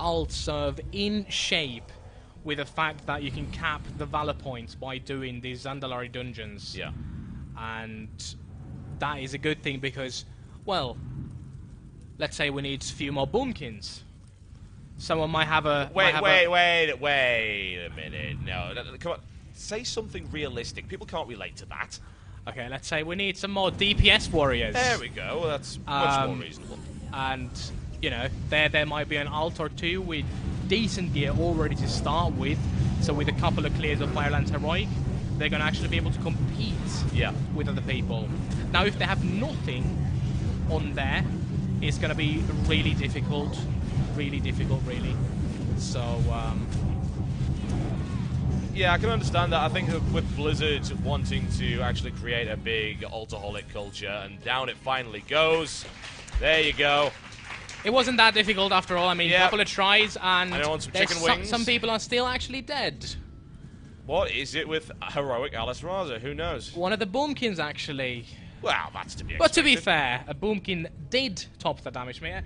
alt serve in shape with the fact that you can cap the valor points by doing these Zandalari dungeons. Yeah. And that is a good thing because, well, let's say we need a few more boomkins. Someone might have a... Wait a minute. No, come on. Say something realistic. People can't relate to that. Okay, let's say we need some more DPS warriors. There we go. That's much more reasonable. And, you know, there might be an alt or two with decent gear already to start with. So with a couple of clears of Firelands Heroic, they're going to actually be able to compete with other people. Now, if they have nothing on there, it's going to be really difficult. Really. So, yeah, I can understand that. I think that with Blizzard wanting to actually create a big altaholic culture, and down it finally goes. There you go. It wasn't that difficult after all. I mean, a couple of tries, and I want some chicken wings. Some people are still actually dead. What is it with heroic Alice Raza? Who knows? One of the boomkins, actually. Well, that's to be expected. But to be fair, a boomkin did top the damage meter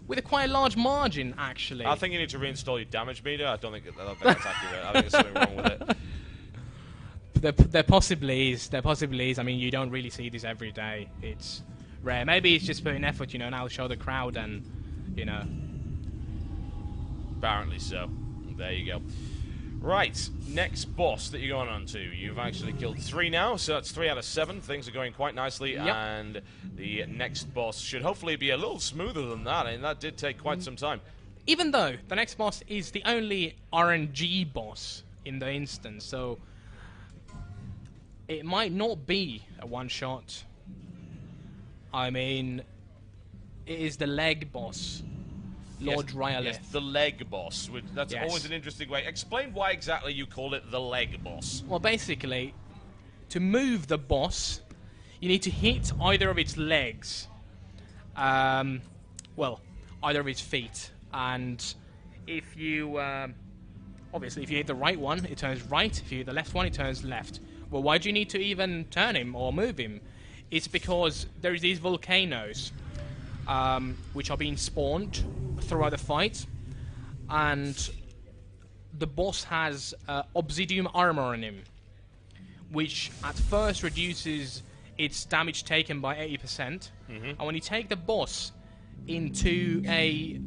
with a quite large margin, actually. I think you need to reinstall your damage meter. I don't think that's accurate. I think there's something wrong with it. There possibly is. There possibly is. I mean, you don't really see this every day. It's rare. Maybe it's just putting effort, you know, and I'll show the crowd and, you know. Apparently so. There you go. Right, next boss that you're going on to. You've actually killed 3 now, so that's 3 out of 7. Things are going quite nicely, and the next boss should hopefully be a little smoother than that, and that did take quite some time. Even though the next boss is the only RNG boss in the instance, so it might not be a one-shot. I mean, it is the leg boss. Lord Rylith. Yes, the leg boss. That's always an interesting way. Explain why exactly you call it the leg boss. Well, basically, to move the boss, you need to hit either of its legs. Well, either of its feet. And if you... obviously, if you hit the right one, it turns right. If you hit the left one, it turns left. Well, why do you need to even turn him or move him? It's because there is these volcanoes, which are being spawned throughout the fight, and the boss has obsidian armor on him, which at first reduces its damage taken by 80%. And when you take the boss into a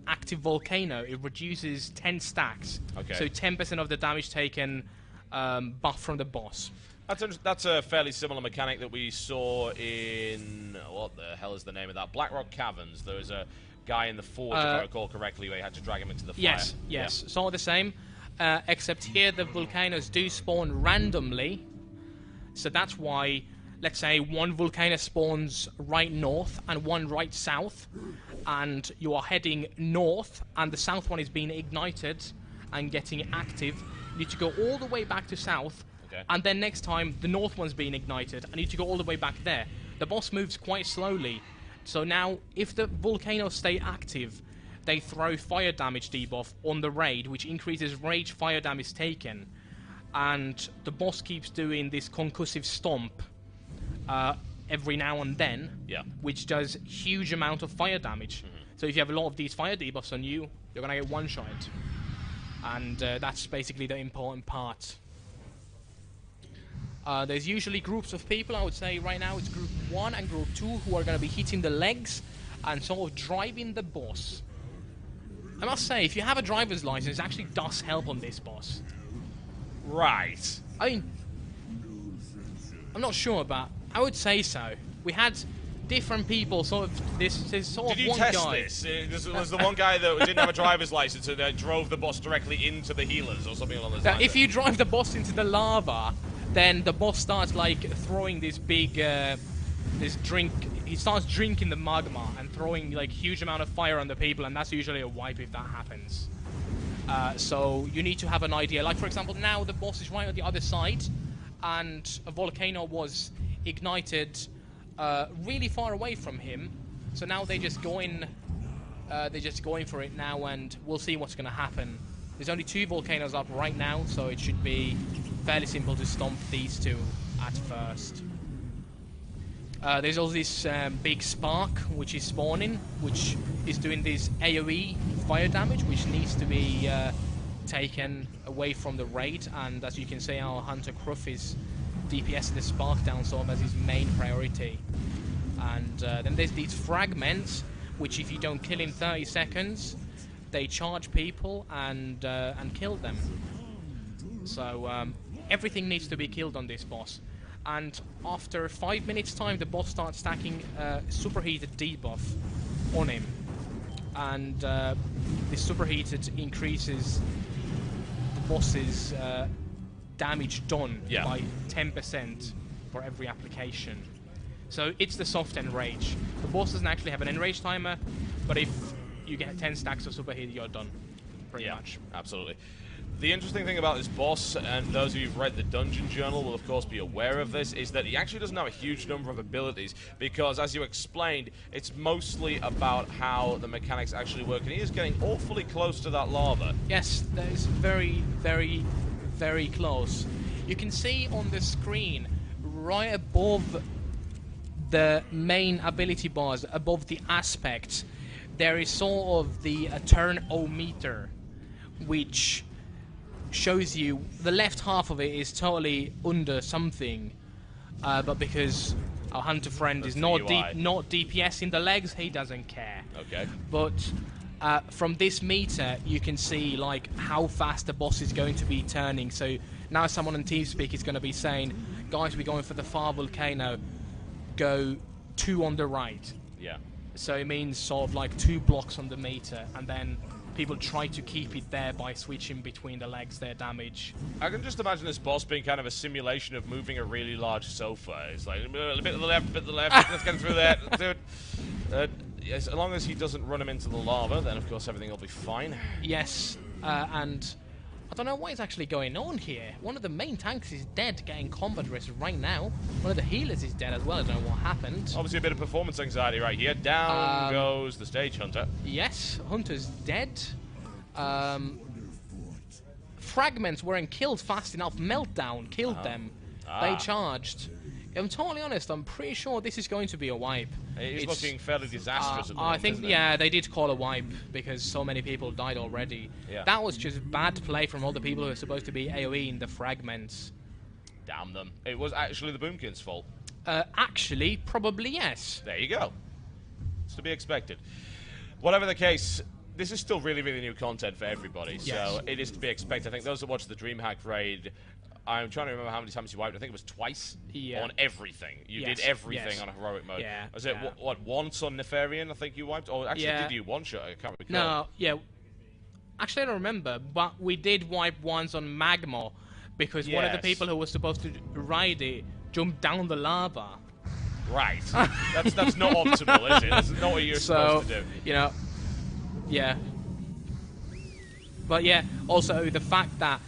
active volcano, it reduces 10 stacks. Okay. So 10% of the damage taken buff from the boss. That's a fairly similar mechanic that we saw in... What the hell is the name of that? Blackrock Caverns. There was a guy in the forge, if I recall correctly, where you had to drag him into the fire. Yes. Yeah. Sort of the same. Except here the volcanoes do spawn randomly. So that's why, let's say, one volcano spawns right north and one right south. And you are heading north, and the south one is being ignited and getting active. You need to go all the way back to south. Okay. And then next time, the north one's being ignited. I need to go all the way back there. The boss moves quite slowly. So now, if the volcanoes stay active, they throw fire damage debuff on the raid, which increases rage fire damage taken. And the boss keeps doing this concussive stomp every now and then, which does huge amount of fire damage. So if you have a lot of these fire debuffs on you, you're going to get one-shot. And that's basically the important part. There's usually groups of people. I would say right now it's group 1 and group 2 who are going to be hitting the legs and sort of driving the boss. I must say, if you have a driver's license, it actually does help on this boss. Right. I mean, I'm not sure, but I would say so. We had different people, sort of this sort Did of you one test guy. this? Was the one guy that didn't have a driver's license and drove the boss directly into the healers or something along those lines? If you drive the boss into the lava, then the boss starts like throwing this big, this drink. He starts drinking the magma and throwing like huge amount of fire on the people, and that's usually a wipe if that happens. So you need to have an idea. Like for example, now the boss is right on the other side, and a volcano was ignited really far away from him. So now they're just going for it now, and we'll see what's going to happen. There's only 2 volcanoes up right now, so it should be fairly simple to stomp these 2 at first. There's also this big spark which is spawning, which is doing this AoE fire damage, which needs to be taken away from the raid. And as you can see, our Hunter Kruff is DPS the spark down sort of as his main priority. And then there's these fragments, which if you don't kill in 30 seconds, they charge people and kill them. So everything needs to be killed on this boss. And after 5 minutes time, the boss starts stacking superheated debuff on him. And this superheated increases the boss's damage done by 10% for every application. So it's the soft enrage. The boss doesn't actually have an enrage timer, but if you get 10 stacks of superheat, you're done. Pretty much. Absolutely. The interesting thing about this boss, and those of you who've read the Dungeon Journal will of course be aware of this, is that he actually doesn't have a huge number of abilities, because as you explained, it's mostly about how the mechanics actually work, and he is getting awfully close to that lava. Yes, that is very, very, very close. You can see on the screen, right above the main ability bars, above the aspects, there is sort of the turn-o-meter, which shows you the left half of it is totally under something, but because our hunter friend is not DPS in the legs, he doesn't care. Okay. But from this meter, you can see like how fast the boss is going to be turning. So now someone on TeamSpeak is going to be saying, "Guys, we're going for the far volcano. Go 2 on the right." Yeah. So it means sort of like 2 blocks on the meter, and then people try to keep it there by switching between the legs, their damage. I can just imagine this boss being kind of a simulation of moving a really large sofa. It's like, a bit to the left, a bit to the left, let's get through there, let's do it. As long as he doesn't run him into the lava, then of course everything will be fine. Yes, and I don't know what is actually going on here. One of the main tanks is dead, getting combat risk right now. One of the healers is dead as well, I don't know what happened. Obviously a bit of performance anxiety right here. Down goes the stage hunter. Yes, Hunter's dead. Fragments weren't killed fast enough. Meltdown killed them. They charged. I'm totally honest, I'm pretty sure this is going to be a wipe. It's looking fairly disastrous at the I moment, think, isn't it? yeah, they did call a wipe because so many people died already. Yeah. That was just bad play from all the people who are supposed to be AoE in the fragments. Damn them. It was actually the Boomkin's fault. Actually, probably yes. There you go. It's to be expected. Whatever the case, this is still really, really new content for everybody, so it is to be expected. I think those that watched the DreamHack raid, I'm trying to remember how many times you wiped. I think it was twice on everything. You did everything on a heroic mode. Yeah. Was it what once on Nefarian? I think you wiped. Or actually, did you one shot? I can't recall. No, yeah. Actually, I don't remember, but we did wipe once on Magma because one of the people who was supposed to ride it jumped down the lava. Right. that's not optimal, is it? That's not what you're supposed to do. You know, yeah. But yeah, also the fact that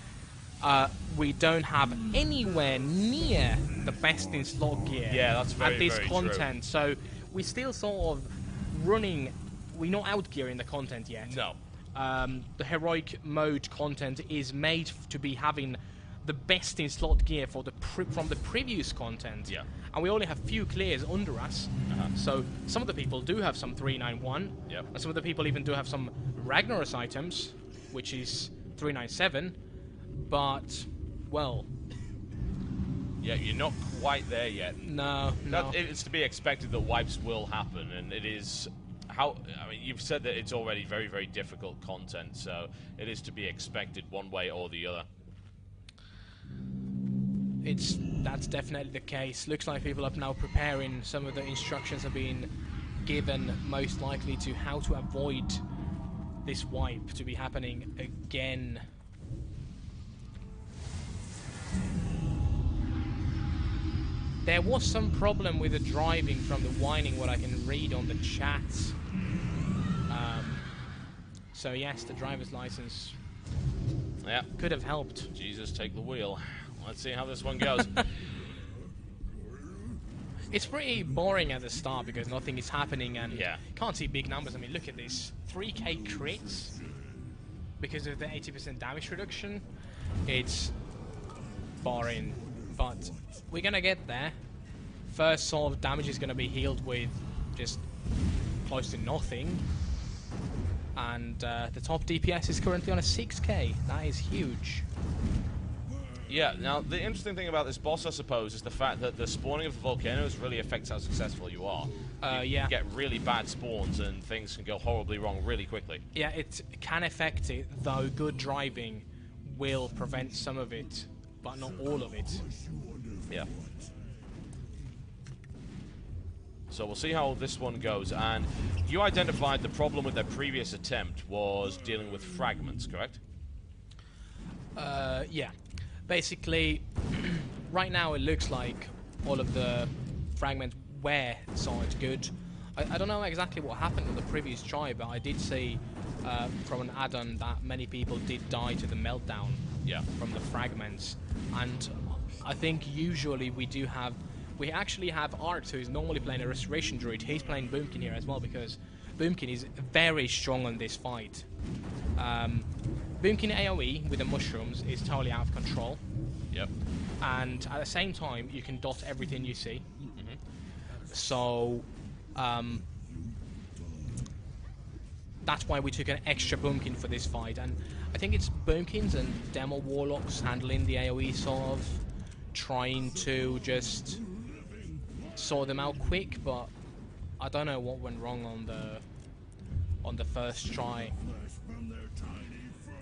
we don't have anywhere near the best in slot gear that's very, at this very content. So we're still sort of running. We're not out gearing the content yet. No. The heroic mode content is made to be having the best in slot gear for from the previous content. Yeah. And we only have few clears under us. So some of the people do have some 391. Yep. And some of the people even do have some Ragnaros items, which is 397. But, well... Yeah, you're not quite there yet. No. It's to be expected that wipes will happen, and it is... I mean, you've said that it's already very, very difficult content, so it is to be expected one way or the other. That's definitely the case. Looks like people are now preparing. Some of the instructions have been given, most likely to how to avoid this wipe to be happening again. There was some problem with the driving from the whining, what I can read on the chat. So yes, the driver's license could have helped. Jesus, take the wheel. Let's see how this one goes. It's pretty boring at the start because nothing is happening and can't see big numbers. I mean, look at this. 3k crits because of the 80% damage reduction. It's boring, but we're gonna get there. first sort of damage is going to be healed with just close to nothing. And the top DPS is currently on a 6k. That is huge. Yeah, now the interesting thing about this boss, I suppose, is the fact that the spawning of the volcanoes really affects how successful you are. You get really bad spawns and things can go horribly wrong really quickly. Yeah, it can affect it, though good driving will prevent some of it, but not all of it. Yeah. So we'll see how this one goes. And you identified the problem with their previous attempt was dealing with fragments, correct? Yeah. Basically, right now it looks like all of the fragments were sort good. I don't know exactly what happened on the previous try, but I did see from an add-on that many people did die to the meltdown from the fragments. And I think usually we actually have Arx, who is normally playing a Restoration Druid. He's playing Boomkin here as well, because Boomkin is very strong on this fight. Boomkin AoE with the mushrooms is totally out of control. Yep. And at the same time, you can dot everything you see. So, that's why we took an extra Boomkin for this fight. And I think it's Boomkins and Demo Warlocks handling the AoE, sort of trying to just sort them out quick, but I don't know what went wrong on the first try.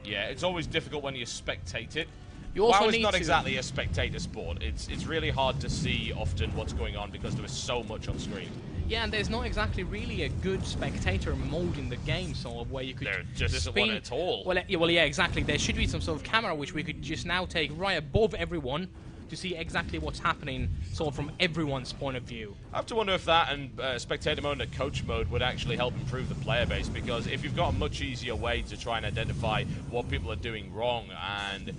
Yeah, it's always difficult when you spectate it. You also WoW is need not to exactly a spectator sport. It's really hard to see often what's going on because there is so much on screen. Yeah, and there's not exactly really a good spectator mode in the game, sort of, where you could There just isn't one at all. Well, yeah, exactly. There should be some sort of camera which we could just now take right above everyone to see exactly what's happening, sort of from everyone's point of view. I have to wonder if that and spectator mode and coach mode would actually help improve the player base, because if you've got a much easier way to try and identify what people are doing wrong, and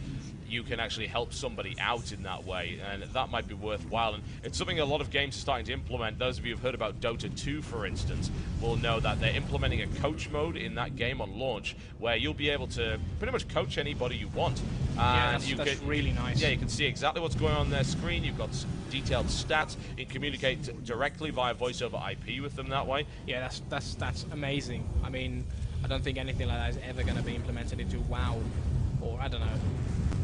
you can actually help somebody out in that way, and that might be worthwhile. And it's something a lot of games are starting to implement. Those of you who've heard about Dota 2, for instance, will know that they're implementing a coach mode in that game on launch, where you'll be able to pretty much coach anybody you want. And Yeah, that's really nice. Yeah, you can see exactly what's going on their screen. You've got detailed stats. You can communicate directly via voice over IP with them that way. Yeah, that's amazing. I mean, I don't think anything like that is ever going to be implemented into WoW, or I don't know.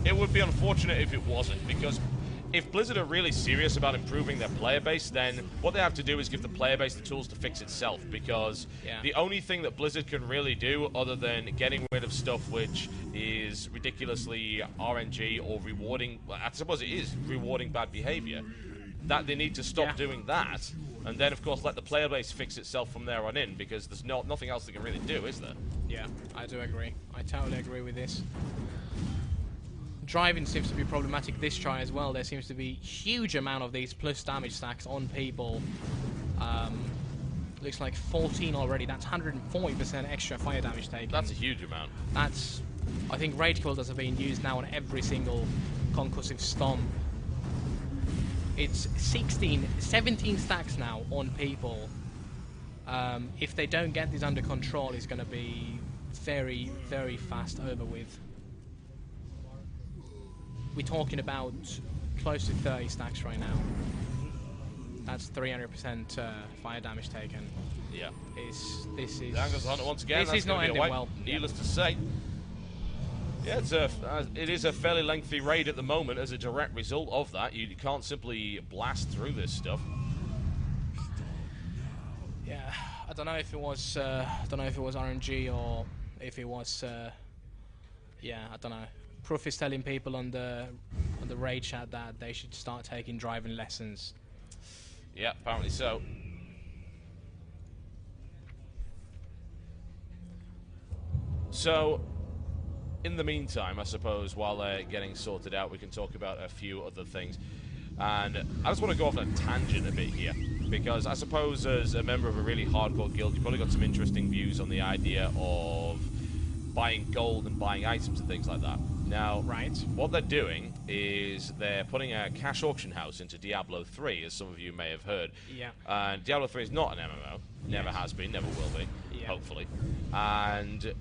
It would be unfortunate if it wasn't, because if Blizzard are really serious about improving their player base, then what they have to do is give the player base the tools to fix itself, because the only thing that Blizzard can really do, other than getting rid of stuff which is ridiculously RNG or rewarding, well, I suppose it is rewarding bad behavior, that they need to stop doing that, and then of course let the player base fix itself from there on in, because there's nothing else they can really do, is there? Yeah, I do agree. I totally agree with this. Driving seems to be problematic this try as well. There seems to be huge amount of these plus damage stacks on people. Looks like 14 already. That's 140% extra fire damage taken. That's a huge amount. That's, I think rage quilters are being used now on every single concussive stomp. It's 17 stacks now on people. If they don't get this under control, it's going to be very, very fast over with. We're talking about close to 30 stacks right now. That's 300% fire damage taken. Yeah. This is... Angles on it once again. This is not ending well. Needless to say. Yeah, it is a fairly lengthy raid at the moment as a direct result of that. You can't simply blast through this stuff. Yeah, I don't know if it was RNG or if it was yeah, I don't know. Proof is telling people on the raid chat that they should start taking driving lessons. Yeah, apparently so. So, in the meantime, I suppose, while they're getting sorted out, we can talk about a few other things. And I just want to go off on a tangent a bit here, because I suppose as a member of a really hardcore guild, you've probably got some interesting views on the idea of buying gold and buying items and things like that. Now, what they're doing is they're putting a cash auction house into Diablo 3, as some of you may have heard. Yeah. And Diablo 3 is not an MMO. Never has been, never will be, hopefully. And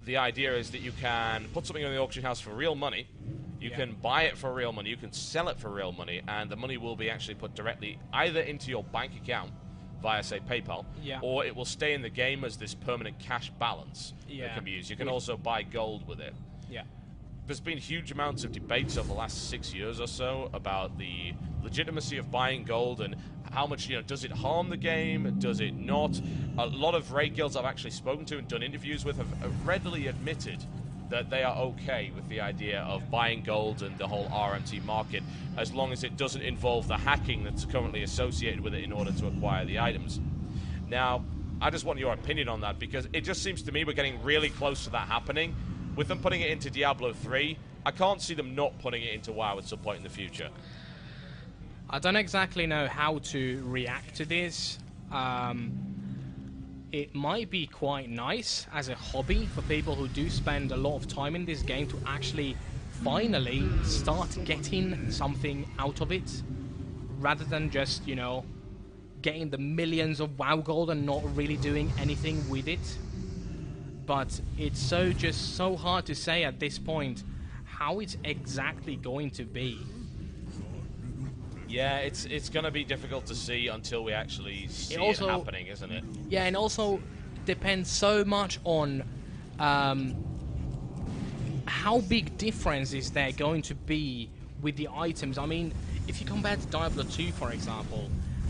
the idea is that you can put something in the auction house for real money, You can buy it for real money, you can sell it for real money, and the money will be actually put directly either into your bank account via, say, PayPal, or it will stay in the game as this permanent cash balance that can be used. You can also buy gold with it. Yeah. There's been huge amounts of debates over the last 6 years or so about the legitimacy of buying gold and how much, does it harm the game? Does it not? A lot of raid guilds I've actually spoken to and done interviews with have readily admitted that they are okay with the idea of buying gold and the whole RMT market, as long as it doesn't involve the hacking that's currently associated with it in order to acquire the items. Now, I just want your opinion on that, because it just seems to me we're getting really close to that happening. With them putting it into Diablo 3, I can't see them not putting it into WoW at some point in the future. I don't exactly know how to react to this. It might be quite nice as a hobby for people who do spend a lot of time in this game to actually finally start getting something out of it, rather than just, getting the millions of WoW gold and not really doing anything with it. But it's so hard to say at this point how it's exactly going to be. Yeah, it's going to be difficult to see until we actually see it happening, isn't it? Yeah, and also depends so much on how big difference is there going to be with the items. I mean, if you compare to Diablo 2, for example,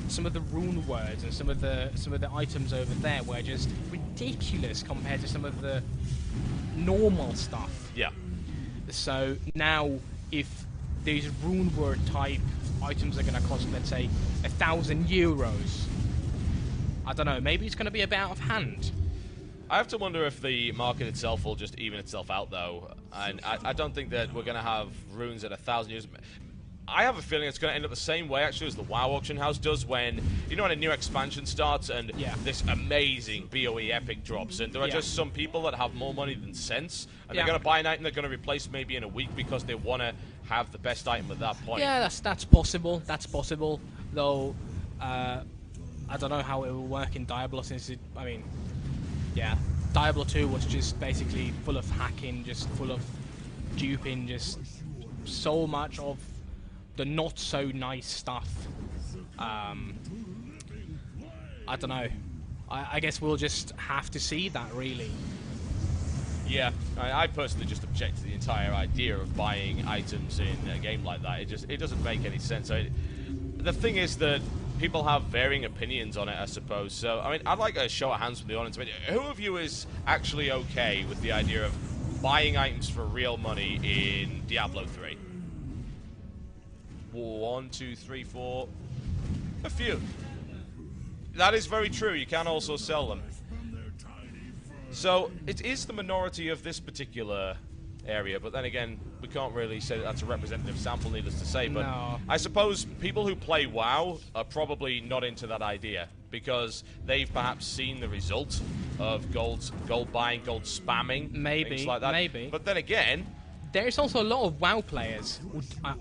some of the rune words and some of the items over there were just ridiculous compared to some of the normal stuff. Yeah. So now, if these rune word type items are going to cost, let's say, 1,000 euros, I don't know, maybe it's going to be a bit out of hand. I have to wonder if the market itself will just even itself out, though. And I don't think that we're going to have runes at 1,000 euros. I have a feeling it's going to end up the same way, actually, as the WoW auction house does when a new expansion starts and this amazing BOE epic drops, and there are just some people that have more money than sense, and they're going to buy an item they're going to replace maybe in a week because they want to have the best item at that point. Yeah, that's possible. That's possible, though. I don't know how it will work in Diablo, since Diablo 2 was just basically full of hacking, just full of duping, just so much of the not so nice stuff. I don't know. I guess we'll just have to see that, really. Yeah, I personally just object to the entire idea of buying items in a game like that. It doesn't make any sense. The thing is that people have varying opinions on it, I suppose. So, I'd like a show of hands from the audience. Who of you is actually okay with the idea of buying items for real money in Diablo 3? 1, 2, 3, 4. A few. That is very true. You can also sell them. So it is the minority of this particular area, but then again, we can't really say that that's a representative sample, needless to say. But no. I suppose people who play WoW are probably not into that idea, because they've perhaps seen the result of gold buying, gold spamming, things like that. Maybe. But then again, there's also a lot of WoW players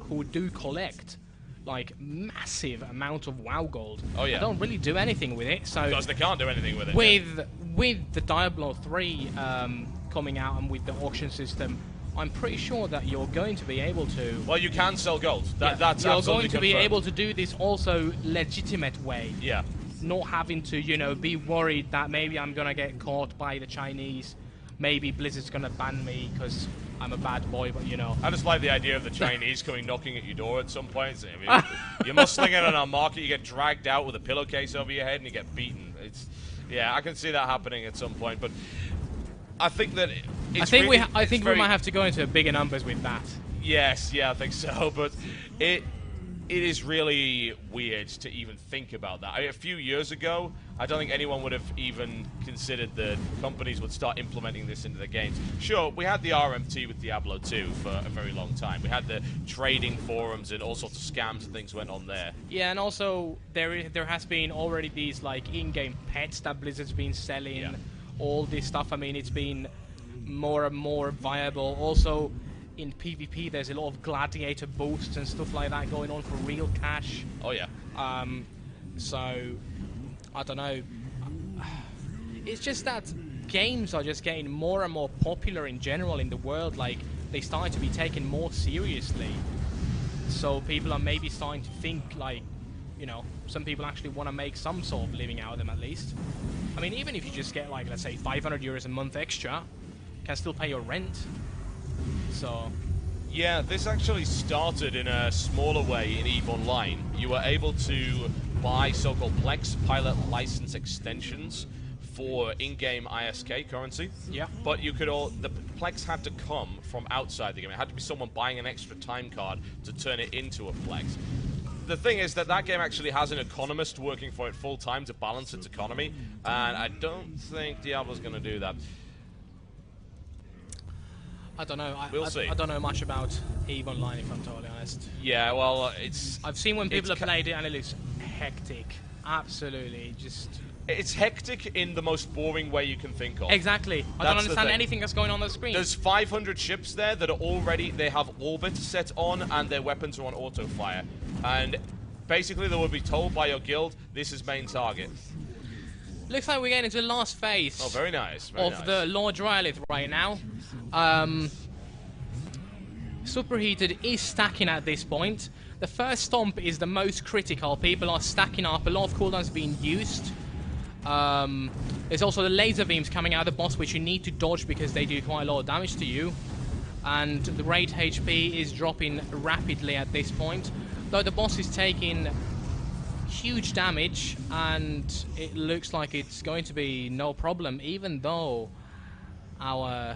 who do collect massive amount of WoW gold. Oh yeah. They don't really do anything with it. So because they can't do anything with it. With the Diablo 3 coming out and with the auction system, I'm pretty sure that you're going to be able to. Well, you can sell gold. That's you're going to confirmed. be able to do this also legitimate way. Yeah. Not having to, be worried that maybe I'm gonna get caught by the Chinese. Maybe Blizzard's gonna ban me because I'm a bad boy, but I just like the idea of the Chinese coming knocking at your door at some point. You're mustling it on our market, you get dragged out with a pillowcase over your head and you get beaten. I can see that happening at some point, but I think that I think we might have to go into bigger numbers with that. Yes, I think so, but it is really weird to even think about that. A few years ago, I don't think anyone would have even considered that companies would start implementing this into the games. Sure, we had the RMT with Diablo 2 for a very long time. We had the trading forums and all sorts of scams and things went on there. Yeah, and also there has been already these in-game pets that Blizzard's been selling. Yeah. All this stuff. It's been more and more viable. Also, in PvP, there's a lot of gladiator boosts and stuff like that going on for real cash. Oh yeah. So I don't know. It's just that games are just getting more and more popular in general in the world. they started to be taken more seriously. So people are maybe starting to think like, you know, some people actually want to make some sort of living out of them at least. I mean, even if you just get like, let's say, 500 euros a month extra, you can still pay your rent. So... Yeah, this actually started in a smaller way in EVE Online. You were able to buy so-called Plex pilot license extensions for in-game ISK currency. Yeah. But you could the Plex had to come from outside the game. It had to be someone buying an extra time card to turn it into a Plex. The thing is that game actually has an economist working for it full-time to balance its economy, and I don't think Diablo's going to do that. I don't know. We'll see. I don't know much about EVE Online, if I'm totally honest. Yeah, well, it's... I've seen when people have played it, and it looks hectic. Absolutely, just... It's hectic in the most boring way you can think of. Exactly. I don't understand anything that's going on the screen. There's 500 ships there that are already... They have orbit set on, and their weapons are on auto-fire. And basically, they will be told by your guild, this is main target. Looks like we're getting into the last phase. Oh, very nice. The Lord Rylith right now. Superheated is stacking at this point. The first stomp is the most critical. People are stacking up. A lot of cooldowns being used. There's also the laser beams coming out of the boss, which you need to dodge because they do quite a lot of damage to you. And the rate HP is dropping rapidly at this point. Though the boss is taking huge damage, and it looks like it's going to be no problem, even though our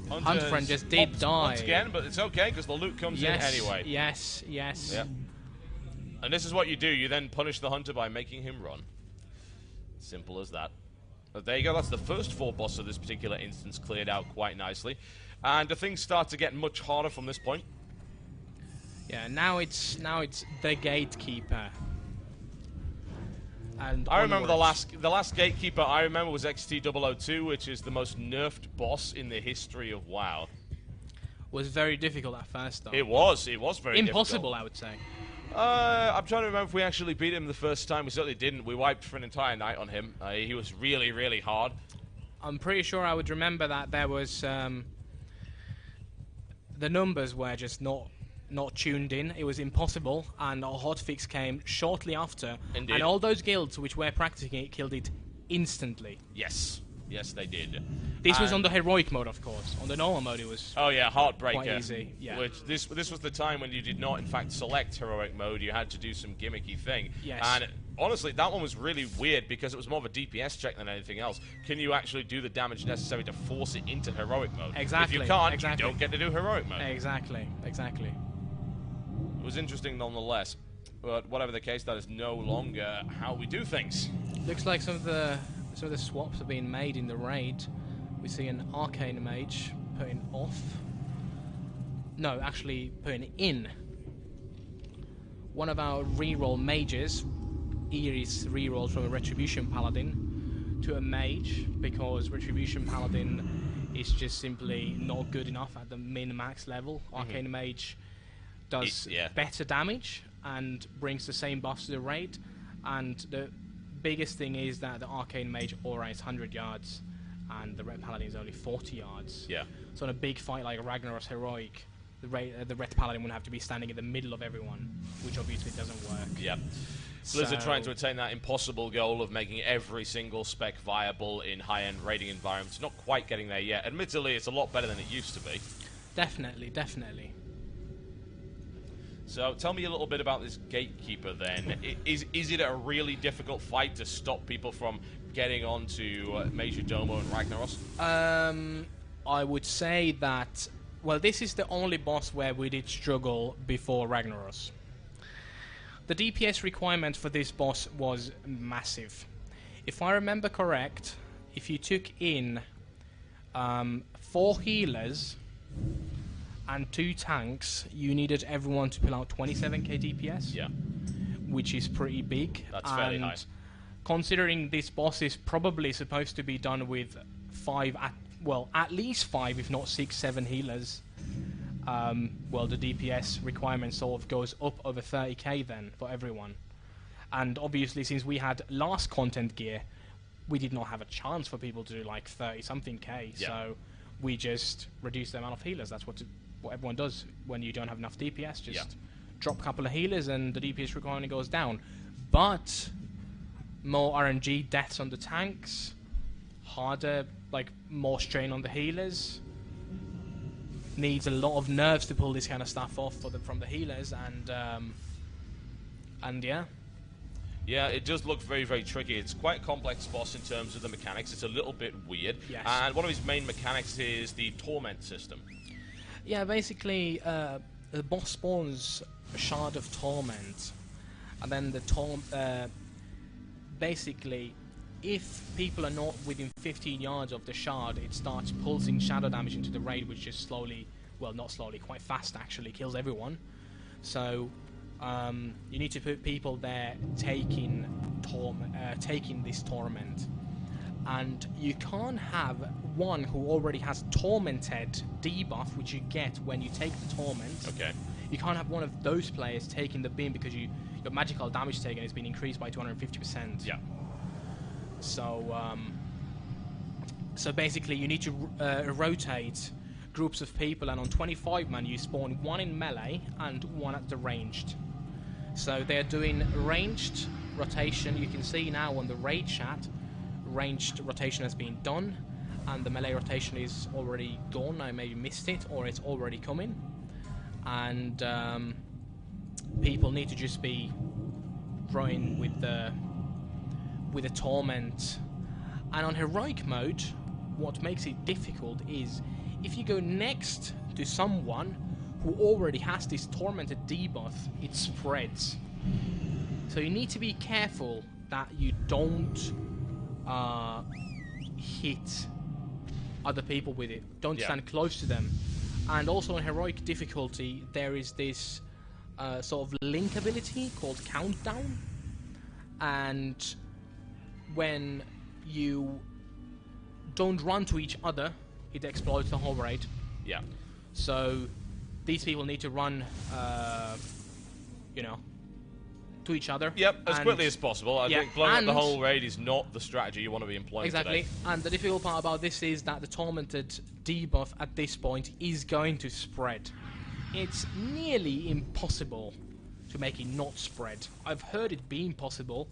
Hunt friend just did die. Once again, but it's okay because the loot comes in anyway. Yes. Yeah. And this is what you do. You then punish the hunter by making him run. Simple as that. But there you go. That's the first 4 bosses of this particular instance cleared out quite nicely. And the things start to get much harder from this point. Yeah, now it's the gatekeeper. And I remember the last gatekeeper I remember was XT002, which is the most nerfed boss in the history of WoW. Was very difficult at first, though. It was very impossible, difficult. I would say. I'm trying to remember if we actually beat him the first time. We certainly didn't. We wiped for an entire night on him. He was really, really hard. I'm pretty sure I would remember that there was the numbers were just not tuned in. It was impossible, and a hotfix came shortly after. Indeed. And all those guilds which were practicing it killed it instantly. Yes, they did. This was on the heroic mode, of course. On the normal mode, it was Heartbreaker. quite easy. Yeah. Which this was the time when you did not, in fact, select heroic mode. You had to do some gimmicky thing. Yes. And honestly, that one was really weird because it was more of a DPS check than anything else. Can you actually do the damage necessary to force it into heroic mode? Exactly. If you can't, you don't get to do heroic mode. Exactly. It was interesting nonetheless. But whatever the case, that is no longer how we do things. Looks like some of the swaps are being made in the raid. We see an arcane mage putting off. No, actually putting in. One of our reroll mages, Iris rerolls from a Retribution Paladin to a mage because Retribution Paladin is just simply not good enough at the min-max level. Arcane mage does better damage and brings the same buffs to the raid, and the biggest thing is that the Arcane Mage aura is 100 yards and the Red Paladin is only 40 yards. Yeah. So in a big fight like Ragnarok's Heroic, the Red Paladin would have to be standing in the middle of everyone, which obviously doesn't work. Yeah. Blizzard trying to attain that impossible goal of making every single spec viable in high-end raiding environments. Not quite getting there yet. Admittedly, it's a lot better than it used to be. Definitely. So tell me a little bit about this gatekeeper then. Is it a really difficult fight to stop people from getting onto Major Domo and Ragnaros? I would say that, well, this is the only boss where we did struggle before Ragnaros. The DPS requirement for this boss was massive. If I remember correct, if you took in 4 healers and 2 tanks, you needed everyone to pull out 27k DPS. Yeah. Which is pretty big. That's fairly high. Considering this boss is probably supposed to be done with at least 5, if not 6, 7 healers, well, the DPS requirement sort of goes up over 30k then for everyone. And obviously, since we had last content gear, we did not have a chance for people to do like 30-something k. Yeah. So we just reduce the amount of healers. That's what everyone does when you don't have enough DPS. Just drop a couple of healers and the DPS requirement goes down. But more RNG deaths on the tanks, harder, like more strain on the healers. Needs a lot of nerves to pull this kind of stuff off from the healers, and yeah. Yeah, it does look very, very tricky. It's quite a complex boss in terms of the mechanics. It's a little bit weird. Yes. And one of his main mechanics is the torment system. Yeah, basically, the boss spawns a shard of torment, and then the basically, if people are not within 15 yards of the shard, it starts pulsing shadow damage into the raid, which just slowly, well, not slowly, quite fast actually, kills everyone. So you need to put people there taking this torment, and you can't have one who already has tormented debuff, which you get when you take the torment. Okay. You can't have one of those players taking the beam because your magical damage taken has been increased by 250%. Yeah. So so basically you need to rotate groups of people, and on 25 man you spawn one in melee and one at the ranged. So they're doing ranged rotation. You can see now on the raid chat, ranged rotation has been done, and the melee rotation is already gone. I maybe missed it, or it's already coming. And people need to just be throwing with the torment. And on heroic mode, what makes it difficult is if you go next to someone who already has this tormented debuff, it spreads. So you need to be careful that you don't hit other people with it. Don't stand close to them. And also on heroic difficulty, there is this sort of link ability called Countdown, and when you don't run to each other, it explodes the whole raid. Yeah. So these people need to run, to each other. Yep, as quickly as possible. I think blowing up the whole raid is not the strategy you want to be employing exactly. today. And the difficult part about this is that the tormented debuff at this point is going to spread. It's nearly impossible to make it not spread. I've heard it being possible,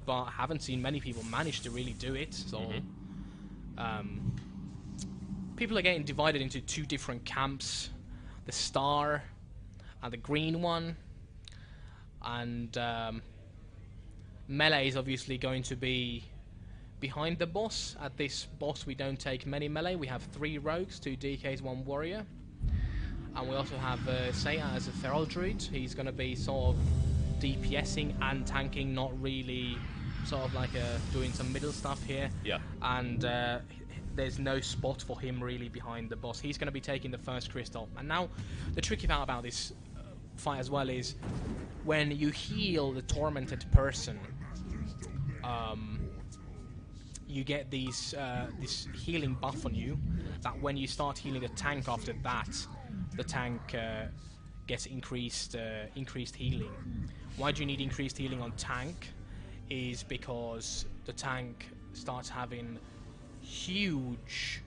but I haven't seen many people manage to really do it. So people are getting divided into two different camps, the star and the green one. And melee is obviously going to be behind the boss. At this boss we don't take many melee. We have 3 rogues, 2 DKs, 1 warrior. And we also have Seiya as a feral druid. He's going to be sort of DPSing and tanking, not really sort of like doing some middle stuff here. Yeah. And there's no spot for him really behind the boss. He's going to be taking the first crystal. And now the tricky part about this fight as well is when you heal the tormented person, you get these this healing buff on you that when you start healing the tank after that, the tank gets increased healing. Why do you need increased healing on tank? Is because the tank starts having huge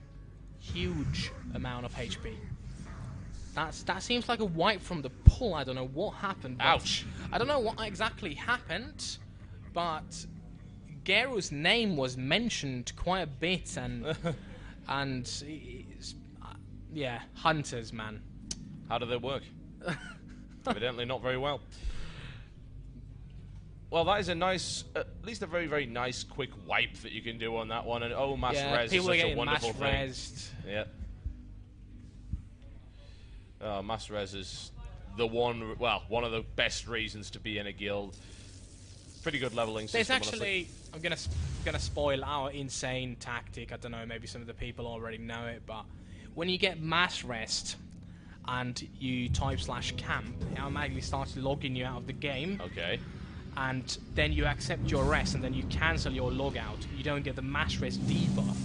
amount of HP. That seems like a wipe from the pull. I don't know what happened. Ouch. I don't know what exactly happened, but Geru's name was mentioned quite a bit, and yeah, hunters, man. How do they work? Evidently not very well. Well, that is a nice, at least a very, very nice quick wipe that you can do on that one. And oh, mass res is such a wonderful thing. Yeah. Mass res is the one, well, one of the best reasons to be in a guild. Pretty good leveling system. There's actually, I'm gonna spoil our insane tactic. I don't know, maybe some of the people already know it, but when you get mass rest and you type /camp, it automatically starts logging you out of the game. Okay. And then you accept your rest, and then you cancel your logout. You don't get the mass rest debuff,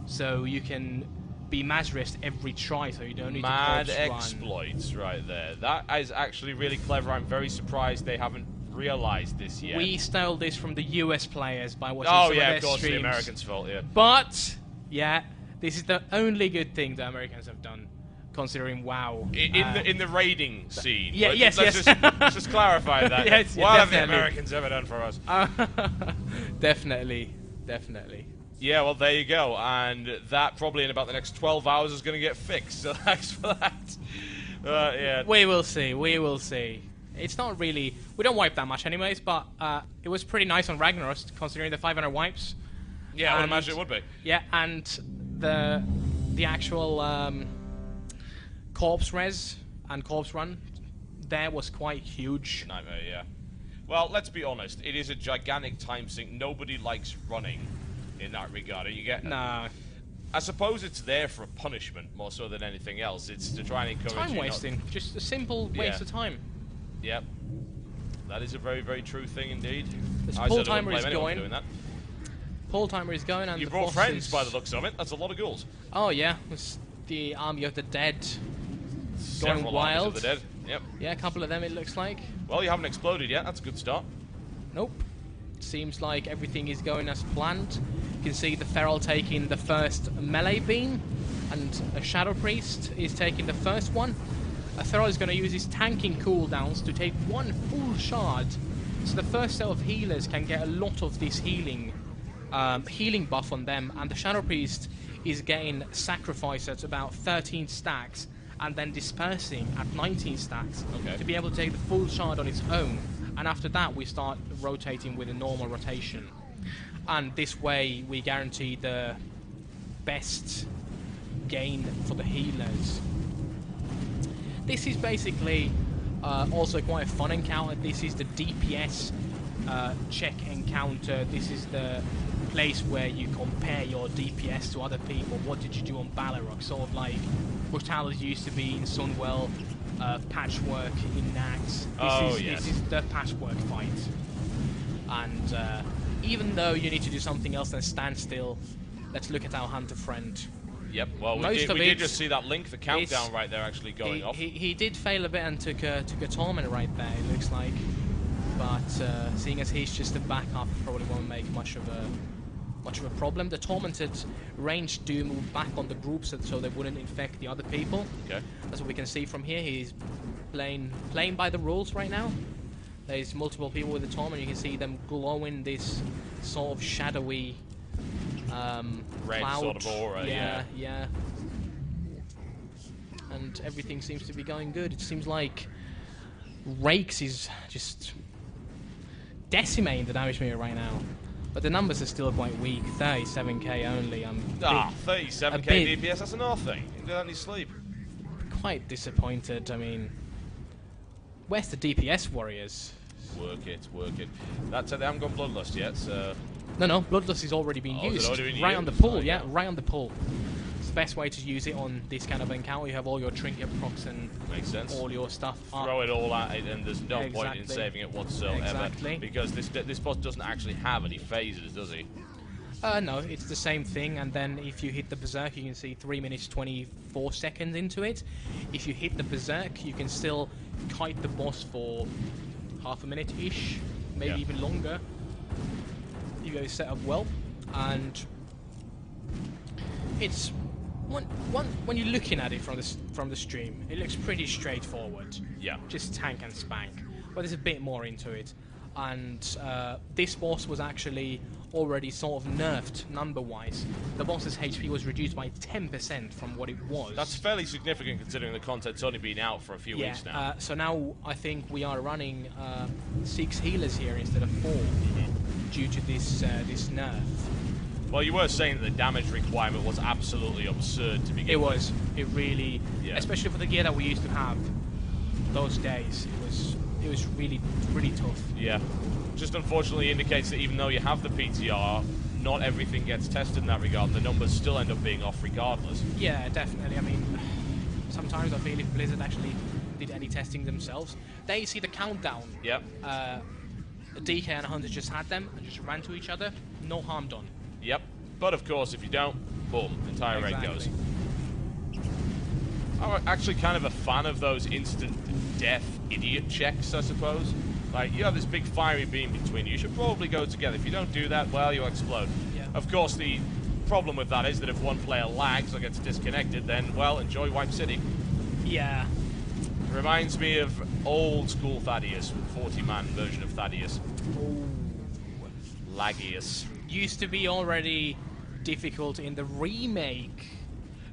so you can be mass rest every try, so you don't need Mad to exploits right there. That is actually really clever. I'm very surprised they haven't realized this yet. We stole this from the US players by watching some of their of course, streams. the Americans' fault, yeah. But yeah, This is the only good thing the Americans have done, considering WoW. In the raiding scene. Yeah, yes, let's just clarify that. Yes, yeah, what have the definitely. Americans ever done for us? Definitely. Yeah, well, there you go. And that probably in about the next 12 hours is going to get fixed. So thanks for that. Yeah. We will see. It's not really... We don't wipe that much anyways, but it was pretty nice on Ragnarok, considering the 500 wipes. Yeah, I would imagine it would be. Yeah, and the actual corpse res and corpse run there was quite huge. Nightmare, yeah. Well, let's be honest. It is a gigantic time sink. Nobody likes running in that regard. You get... No. I suppose it's there for a punishment more so than anything else. It's to try and encourage Time you wasting. Just a simple waste of time. Yep. That is a very, very true thing indeed. This I pull certainly timer wouldn't is blame anyone going. for doing that. Pull timer is going, and You the brought boss friends is... by the looks of it. That's a lot of ghouls. Oh yeah, it's the army of the dead Several going wild. armies of the dead. Yep. Yeah, a couple of them it looks like. Well, you haven't exploded yet. That's a good start. Nope. Seems like everything is going as planned. You can see the Feral taking the first melee beam, and a Shadow Priest is taking the first one. A Feral is going to use his tanking cooldowns to take one full shard. So the first set of healers can get a lot of this healing buff on them, and the Shadow Priest is getting Sacrifice at about 13 stacks, and then dispersing at 19 stacks to be able to take the full shard on its own. And after that, we start rotating with a normal rotation. And this way, we guarantee the best gain for the healers. This is basically also quite a fun encounter. This is the DPS check encounter. This is the place where you compare your DPS to other people. What did you do on Balrog? Sort of like Brutality used to be in Sunwell, Patchwork in Nax. This is the Patchwork fight. And even though you need to do something else than stand still, let's look at our hunter friend. Yep, well, we did just see that link, the countdown right there actually going off. He did fail a bit and took a torment right there, it looks like. But seeing as he's just a backup, probably won't make much of a problem. The tormented ranged do move back on the groups so they wouldn't infect the other people. Okay. That's what we can see from here. He's playing by the rules right now. There's multiple people with the torment. You can see them glowing this sort of shadowy red cloud. sort of aura. Yeah. And everything seems to be going good. It seems like Rakes is just decimating the damage meter right now. But the numbers are still quite weak. 37k only. 37k DPS, that's nothing. You can do that in your sleep. Quite disappointed. I mean, where's the DPS warriors? Work it. That's it, they haven't gone Bloodlust yet, so... No, Bloodlust is already being used. Is it already been right used? on the pull, yeah, right on the pull. It's the best way to use it on this kind of encounter. You have all your trinket procs and makes sense. all your stuff up. Throw it all at it, and there's no point in saving it whatsoever. Because this boss doesn't actually have any phases, does he? No, it's the same thing, and then if you hit the Berserk, you can see 3 minutes 24 seconds into it. If you hit the Berserk, you can still kite the boss for half a minute-ish, maybe even longer. You go set up well, and it's when you're looking at it from the stream, it looks pretty straightforward. Yeah. Just tank and spank, but there's a bit more into it. And this boss was actually already sort of nerfed number-wise. The boss's HP was reduced by 10% from what it was. That's fairly significant considering the content's only been out for a few weeks now. So now I think we are running 6 healers here instead of 4 due to this nerf. Well, you were saying that the damage requirement was absolutely absurd to begin with. It was. It really, especially for the gear that we used to have those days, it was really tough. Yeah. Just unfortunately indicates that even though you have the PTR, not everything gets tested in that regard. The numbers still end up being off regardless. Yeah, definitely. I mean, sometimes I feel if Blizzard actually did any testing themselves, they see the countdown. Yep. DK and Hunter just had them and just ran to each other. No harm done. Yep. But of course, if you don't, boom, entire rate goes. I'm actually kind of a fan of those instant death idiot checks, I suppose. Like, you have this big fiery beam between you. You should probably go together. If you don't do that, well, you'll explode. Yeah. Of course, the problem with that is that if one player lags or gets disconnected, then, well, enjoy Wipe City. Yeah. Reminds me of old school Thaddeus, 40-man version of Thaddeus. Ooh. Laggius. Used to be already difficult in the remake.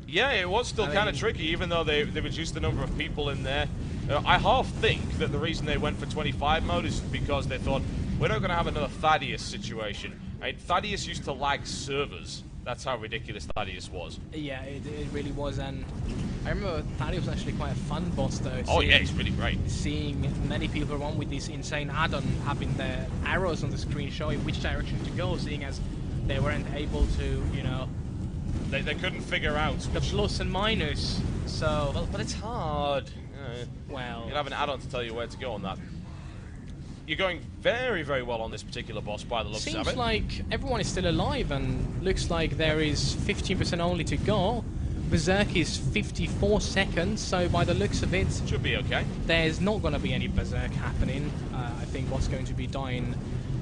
Yeah, it was still kind of tricky, even though they reduced the number of people in there. I half think that the reason they went for 25 mode is because they thought, we're not going to have another Thaddeus situation. I mean, Thaddeus used to lag servers. That's how ridiculous Thaddeus was. Yeah, it really was, and I remember Thaddeus was actually quite a fun boss, though. Oh yeah, he's really great. Seeing many people run with this insane add-on, having their arrows on the screen showing which direction to go, seeing as they weren't able to, you know... They couldn't figure out the plus and minus, so... Well, but it's hard. Well... You'll have an add-on to tell you where to go on that. You're going very, very well on this particular boss by the looks of it. Seems like everyone is still alive, and looks like there is 15% only to go. Berserk is 54 seconds, so by the looks of it... Should be okay. There's not going to be any Berserk happening. I think what's going to be dying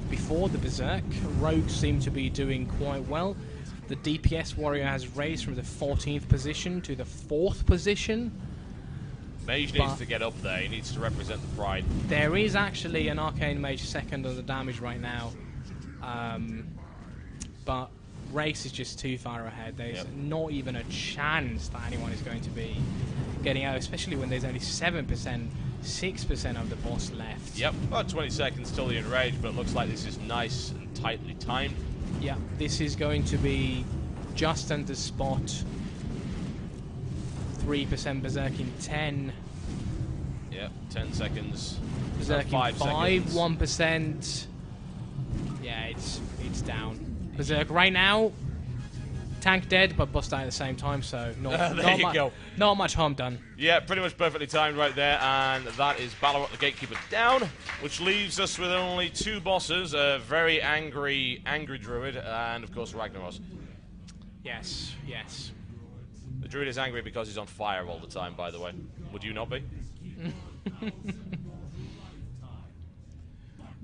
before the Berserk. Rogues seem to be doing quite well. The DPS warrior has raised from the 14th position to the 4th position. Mage needs to get up there. He needs to represent the pride. There is actually an Arcane Mage second on the damage right now. But Race is just too far ahead. There's not even a chance that anyone is going to be getting out, especially when there's only 7%, 6% of the boss left. Yep, about 20 seconds till the enrage, but it looks like this is nice and tightly timed. Yeah, this is going to be just under spot. 3% Berserk in 10. Yep, 10 seconds. Berserk in 5 seconds. 1%. Yeah, it's down. Berserk right now, tank dead, but bust out at the same time, so not much harm done. Yeah, pretty much perfectly timed right there, and that is Balorot the Gatekeeper down, which leaves us with only 2 bosses, a very angry Druid, and of course Ragnaros. Yes, yes. The Druid is angry because he's on fire all the time, by the way. Would you not be?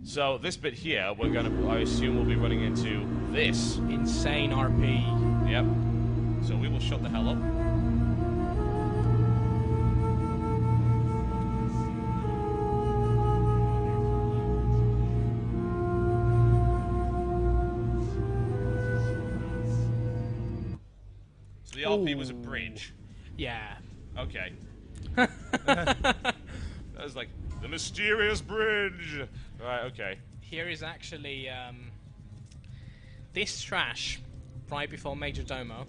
So this bit here, we're going to, I assume we'll be running into this. Insane RP. Yep. So we will shut the hell up. So the RP was a bridge. Yeah. Okay. That was like the mysterious bridge. Right, okay. Here is actually this trash right before Major Domo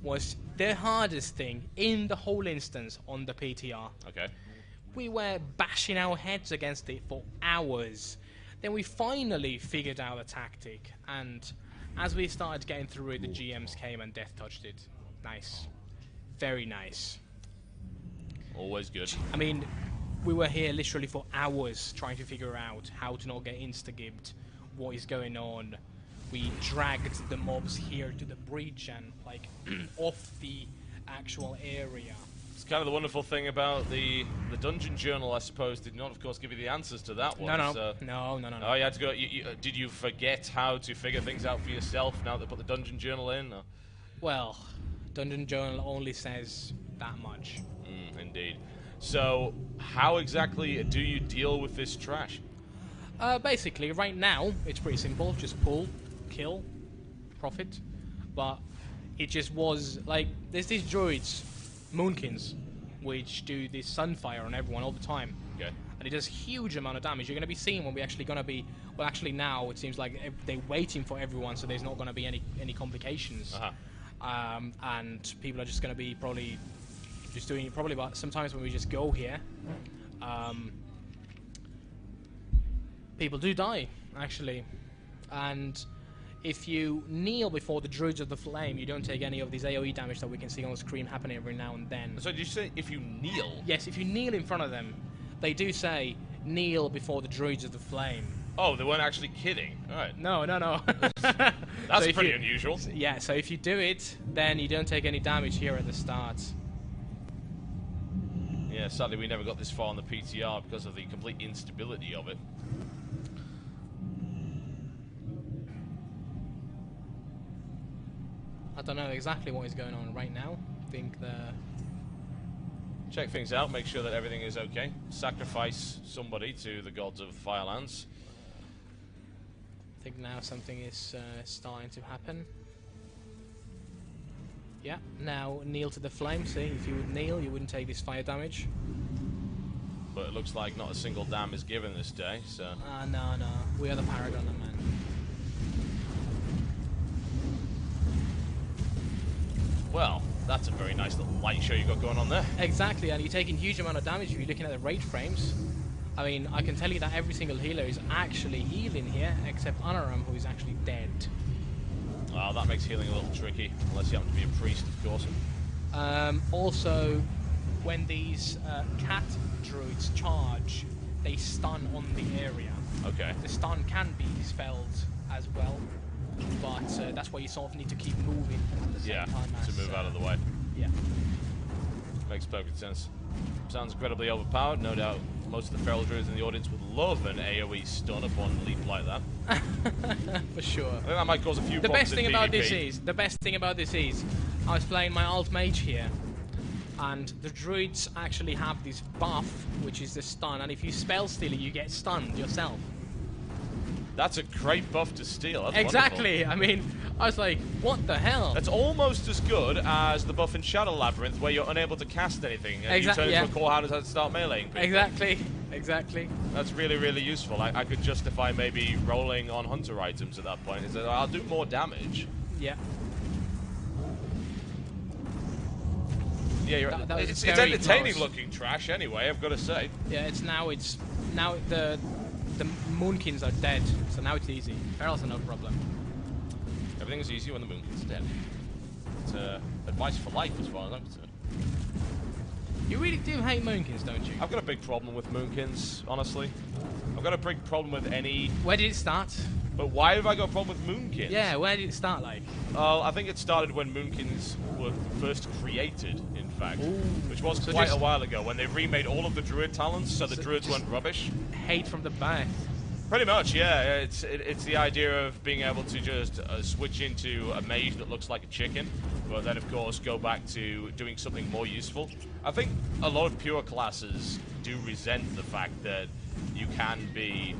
was the hardest thing in the whole instance on the PTR. Okay. We were bashing our heads against it for hours. Then we finally figured out a tactic, and as we started getting through it, the GMs came and death touched it. Nice. Very nice. Always good. I mean, we were here literally for hours trying to figure out how to not get insta-gibbed, what is going on. We dragged the mobs here to the bridge and, like, off the actual area. It's kind of the wonderful thing about the dungeon journal, I suppose, did not, of course, give you the answers to that one. No. So. No. Oh, you had to go. Did you forget how to figure things out for yourself now that they put the dungeon journal in? Or? Well, dungeon journal only says that much. Indeed. So, how exactly do you deal with this trash? Basically, right now, it's pretty simple. Just pull, kill, profit. But it just was, like, there's these druids, Moonkins, which do this sunfire on everyone all the time. Okay. And it does huge amount of damage. You're going to be seeing when we're actually going to be... Well, actually now, it seems like they're waiting for everyone, so there's not going to be any complications. And people are just going to be probably... just doing it probably about sometimes when we just go here, people do die actually, and if you kneel before the Druids of the Flame, you don't take any of these AoE damage that we can see on the screen happening every now and then. So did you say if you kneel? Yes, if you kneel in front of them, they do say kneel before the Druids of the Flame. Oh, they weren't actually kidding. All right. No. That's so pretty unusual. Yeah, so if you do it, then you don't take any damage here at the start. Yeah, sadly we never got this far on the PTR because of the complete instability of it. don't know exactly what is going on right now. I think the... Check things out, make sure that everything is okay. Sacrifice somebody to the gods of Firelands. I think now something is starting to happen. Yeah, now kneel to the flame. See, if you would kneel, you wouldn't take this fire damage. But it looks like not a single damn is given this day, so... No. We are the Paragon, man. Well, that's a very nice little light show you got going on there. Exactly, and you're taking huge amount of damage if you're looking at the rate frames. I mean, I can tell you that every single healer is actually healing here, except Anaram, who is actually dead. Well, that makes healing a little tricky, unless you happen to be a priest, of course. Also, when these cat druids charge, they stun on the area. Okay. The stun can be dispelled as well, but that's why you sort of need to keep moving at the same time as... to move out of the way. Yeah. Makes perfect sense. Sounds incredibly overpowered, no doubt. Most of the feral druids in the audience would love an AoE stun upon leap like that. For sure. I think that might cause a few The problems best thing in about PvP. the best thing about this is, I was playing my alt mage here, and the druids actually have this buff, which is the stun, and if you spell steal it, you get stunned yourself. That's a great buff to steal. That's Exactly. wonderful. I mean, I was like, what the hell? That's almost as good as the buff in Shadow Labyrinth, where you're unable to cast anything, and you turn into a core hound and start meleeing people. Exactly. That's really, really useful. I could justify maybe rolling on hunter items at that point. Is that I'll do more damage. Yeah. Yeah, you're, it's entertaining looking trash anyway, I've got to say. Yeah, now the Moonkins are dead, so now it's easy. Ferals are no problem. Everything's easy when the Moonkin's dead. It's advice for life as far as I'm concerned. You really do hate Moonkins, don't you? I've got a big problem with Moonkins, honestly. I've got a big problem with any... Where did it start? But why have I got a problem with Moonkins? Yeah, where did it start, like? I think it started when Moonkins were first created, in fact. Ooh. Which was quite a while ago, when they remade all of the druid talents, so the druids went rubbish. Hate from the back. Pretty much, yeah. It's the idea of being able to just switch into a mage that looks like a chicken, but then, of course, go back to doing something more useful. I think a lot of pure classes do resent the fact that you can be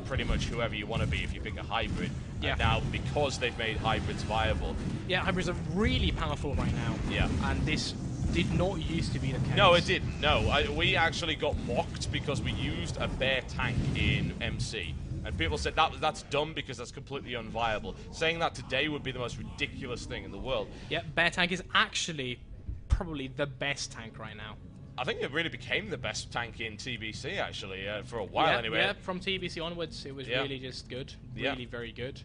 pretty much whoever you want to be if you pick a hybrid. Yeah. And now, because they've made hybrids viable... Yeah, hybrids are really powerful right now. Yeah. And this did not used to be the case. No, it didn't. No, we actually got mocked because we used a bear tank in MC. And people said that's dumb because that's completely unviable. Saying that today would be the most ridiculous thing in the world. Yeah, bear tank is actually probably the best tank right now. I think it really became the best tank in TBC, actually, for a while anyway. Yeah, from TBC onwards, it was really just good. Really, very good.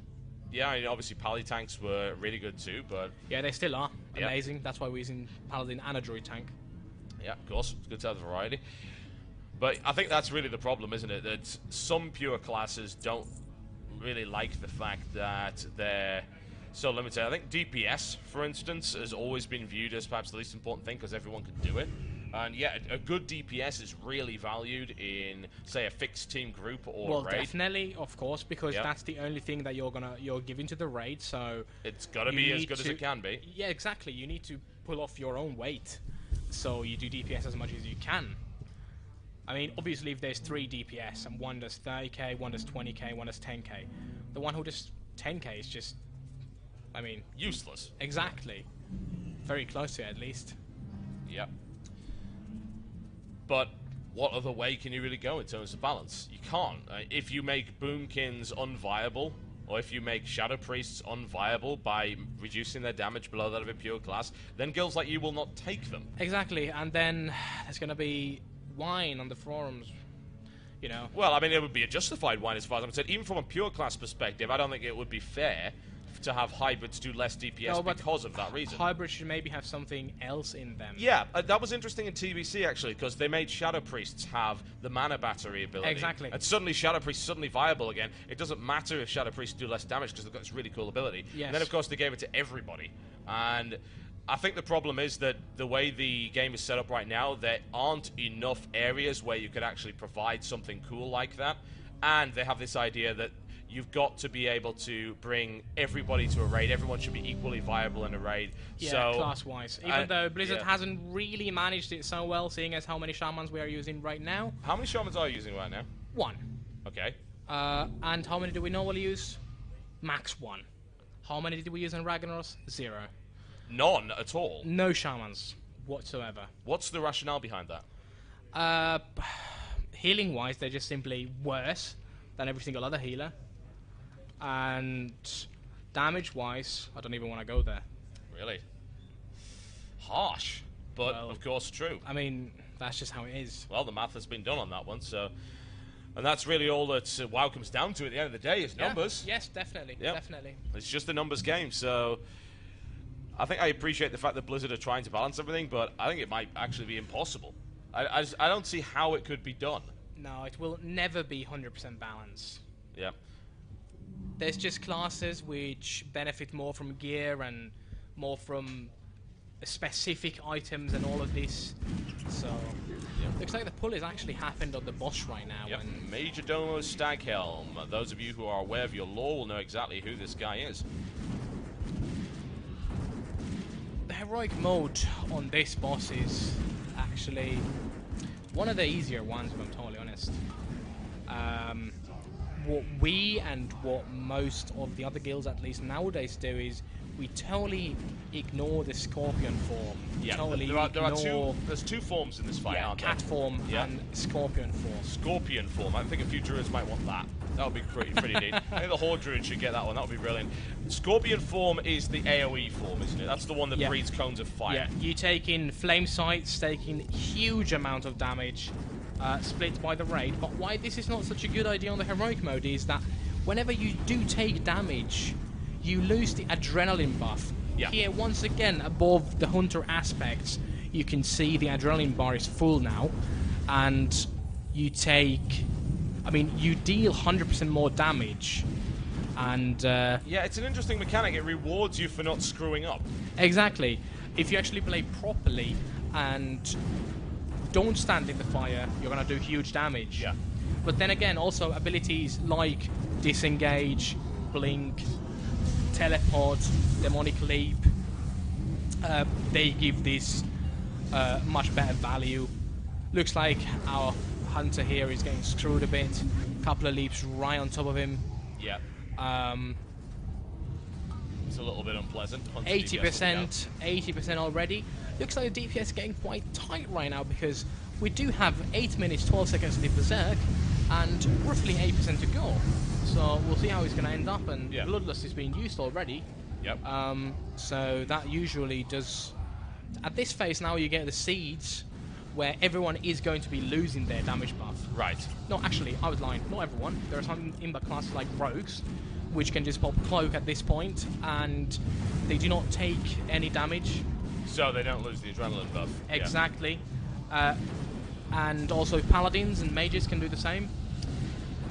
Yeah, I mean, obviously Pally tanks were really good too, but... Yeah, they still are. Amazing. That's why we're using Paladin and a Druid tank. Yeah, of course. It's good to have the variety. But I think that's really the problem, isn't it? That some pure classes don't really like the fact that they're so limited. I think DPS, for instance, has always been viewed as perhaps the least important thing because everyone can do it. And yeah, a good DPS is really valued in, say, a fixed team group or a raid. Well, definitely, of course, because that's the only thing that you're giving to the raid. So it's got to be as good as it can be. Yeah, exactly. You need to pull off your own weight, so you do DPS as much as you can. I mean, obviously, if there's 3 DPS and one does 30k, one does 20k, one does 10k, the one who does 10k is just, I mean, useless. Exactly. Very close to it, at least. Yep. But what other way can you really go in terms of balance? You can't. If you make Boomkins unviable, or if you make Shadow Priests unviable by reducing their damage below that of a pure class, then guilds like you will not take them. Exactly, and then there's going to be wine on the forums, you know. Well, I mean, it would be a justified wine as far as I'm concerned. Even from a pure class perspective, I don't think it would be fair to have hybrids do less DPS because of that reason. Hybrids should maybe have something else in them. Yeah, that was interesting in TBC, actually, because they made Shadow Priests have the mana battery ability. Exactly. And suddenly Shadow Priests suddenly viable again. It doesn't matter if Shadow Priests do less damage because they've got this really cool ability. Yes. And then, of course, they gave it to everybody. And I think the problem is that the way the game is set up right now, there aren't enough areas where you could actually provide something cool like that. And they have this idea that you've got to be able to bring everybody to a raid. Everyone should be equally viable in a raid. Yeah, so, class-wise. Even though Blizzard hasn't really managed it so well, seeing as how many shamans we are using right now. How many shamans are you using right now? 1. Okay. And how many do we normally use? Max 1. How many did we use in Ragnaros? 0. None at all? No shamans whatsoever. What's the rationale behind that? Healing-wise, they're just simply worse than every single other healer. And damage-wise, I don't even want to go there. Really? Harsh, but well, of course true. I mean, that's just how it is. Well, the math has been done on that one, so... And that's really all that WoW comes down to at the end of the day, is numbers. Yes, definitely, definitely. It's just a numbers game, so... I think I appreciate the fact that Blizzard are trying to balance everything, but I think it might actually be impossible. I don't see how it could be done. No, it will never be 100% balance. Yeah. There's just classes which benefit more from gear and more from specific items and all of this. So, looks like the pull has actually happened on the boss right now. Yep. And Major Domo Staghelm. Those of you who are aware of your lore will know exactly who this guy is. the heroic mode on this boss is actually one of the easier ones, if I'm totally honest. What we and what most of the other guilds, at least nowadays, do is we totally ignore the scorpion form. Yeah, totally there's two forms in this fight, aren't there? Cat form and scorpion form. Scorpion form. I think a few druids might want that. That would be pretty neat. I think the Horde druid should get that one. That would be brilliant. Scorpion form is the AoE form, isn't it? That's the one that breeds cones of fire. Yeah, you take in flame sights, taking huge amount of damage, split by the raid. But why this is not such a good idea on the heroic mode is that whenever you do take damage, you lose the adrenaline buff. Yeah. Here, once again, above the hunter aspects, you can see the adrenaline bar is full now, and you take... I mean, you deal 100% more damage, and... yeah, it's an interesting mechanic. It rewards you for not screwing up. Exactly. If you actually play properly and don't stand in the fire, you're going to do huge damage. Yeah. But then again, also abilities like Disengage, Blink, Teleport, Demonic Leap, they give this much better value. Looks like our hunter here is getting screwed a bit. Couple of leaps right on top of him. Yeah. It's a little bit unpleasant. 80% already. Looks like the DPS is getting quite tight right now because we do have 8 minutes 12 seconds to the Berserk and roughly 8% to go. So we'll see how it's going to end up, and Bloodlust is being used already. Yep. So that usually does... At this phase now you get the seeds where everyone is going to be losing their damage buff. Right. No, actually, I was lying. Not everyone. There are some Imba classes like Rogues, which can just pop Cloak at this point, and they do not take any damage. So they don't lose the adrenaline buff. Exactly. And also Paladins and Mages can do the same.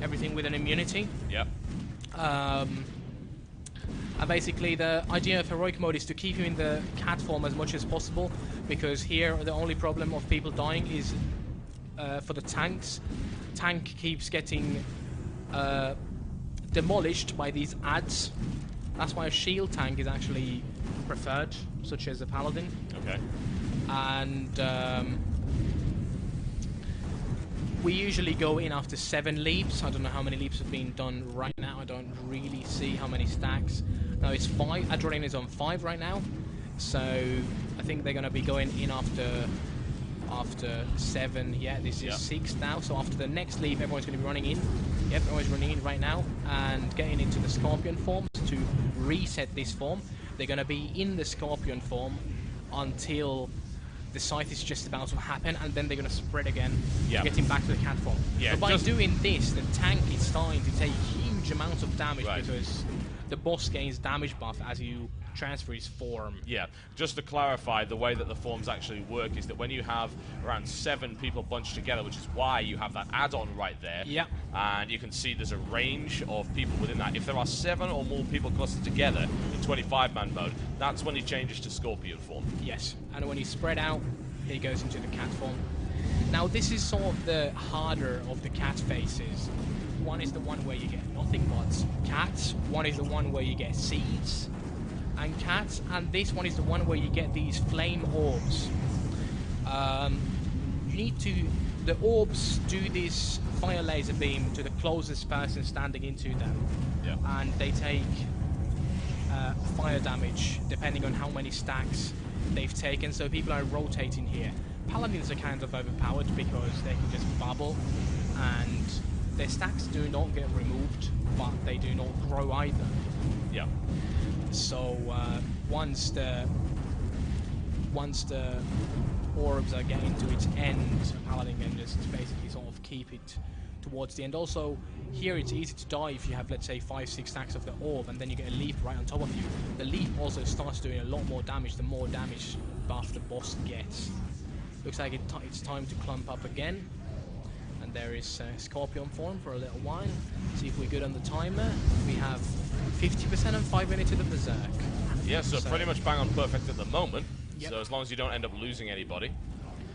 Everything with an immunity. Yep. And basically the idea of heroic mode is to keep him in the cat form as much as possible, because here the only problem of people dying is for the tanks. Tank keeps getting demolished by these adds. That's why a shield tank is actually preferred, such as a paladin. Okay. And we usually go in after 7 leaps. I don't know how many leaps have been done right now. I don't really see how many stacks. No, it's 5. Adrenaline is on 5 right now. So I think they're going to be going in after 7. Yeah, this is 6 now. So after the next leap, everyone's going to be running in. Yep, everyone's running in right now and getting into the Scorpion form to reset this form. They're going to be in the Scorpion form until the scythe is just about to happen, and then they're going to spread again, getting back to the cat form. Yeah, but by doing this, the tank is starting to take huge amounts of damage because the boss gains damage buff as you transfer his form. Yeah, just to clarify, the way that the forms actually work is that when you have around 7 people bunched together, which is why you have that add-on right there, and you can see there's a range of people within that. If there are 7 or more people clustered together in 25-man mode, that's when he changes to Scorpion form. Yes, and when he's spread out, he goes into the cat form. Now, this is sort of the harder of the cat faces, one is the one where you get nothing but cats. One is the one where you get seeds and cats, and this one is the one where you get these flame orbs. You need to. The orbs do this fire laser beam to the closest person standing into them, and they take fire damage depending on how many stacks they've taken. So people are rotating here. Paladins are kind of overpowered because they can just bubble, and their stacks do not get removed, but they do not grow either. Yeah. So once the orbs are getting to its end, a paladin can just basically sort of keep it towards the end. Also, here it's easy to die if you have, let's say, 5-6 stacks of the orb, and then you get a leaf right on top of you. The leaf also starts doing a lot more damage the more damage buff the boss gets. Looks like it's time to clump up again. And there is Scorpion form for a little while. See if we're good on the timer. We have 50% and 5 minutes to the Berserk. Yeah, so pretty much bang on perfect at the moment. Yep. So as long as you don't end up losing anybody.